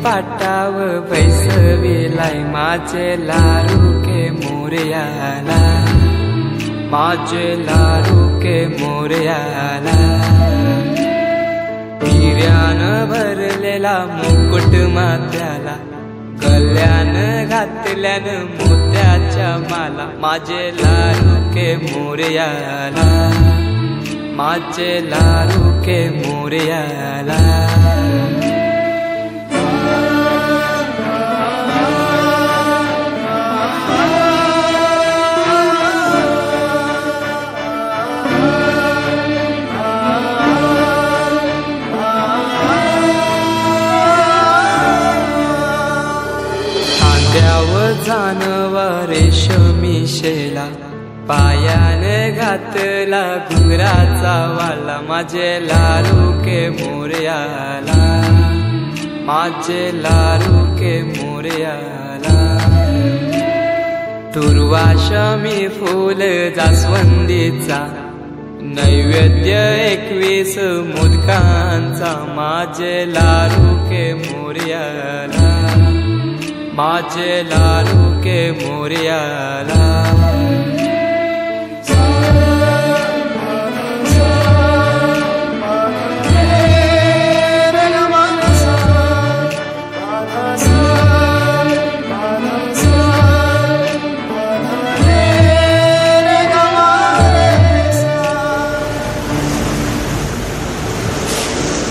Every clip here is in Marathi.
पाटाव बैसविलाय माझे लाडू के मोरयाला, माझे लाडू के मोरयाला। हिऱ्यान भरलेला मुकुट माथ्याला, गल्यान घातल्यान मोत्याच्या माला, माझे लाडू के मोरयाला, माझे लाडू के मोरयाला। जानवा रेशमी शेला, पायाने घातला घुंगराचा वाला, माझे लाडू के मोरयाला, माझे लाडू के मोरयाला। दुर्वाशमी फूल जास्वंदीचा, नैवेद्य 21 मोदकांचा, माझे लाडू के मोरयाला, माझे लाडू के मोरयाला।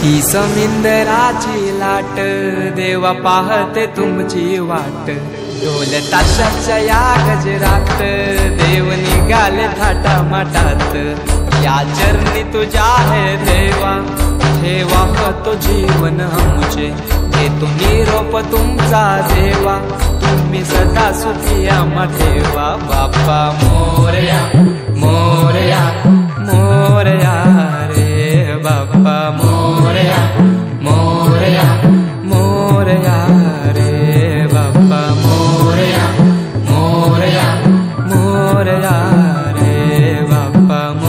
ही समिंदराची लाट, देवा पाहते तुमची वाट, ढोल ताशाच्या या गजरात, देव निघाले थाटामाटात। या चरणी तुझ्या है देवा, ठेवा तो जीवन आमचे, घेतो निरोप तुमचा देवा, तुम्ही सदा सुखी आम्हा ठेवा। बाप्पा मोरया मोरया।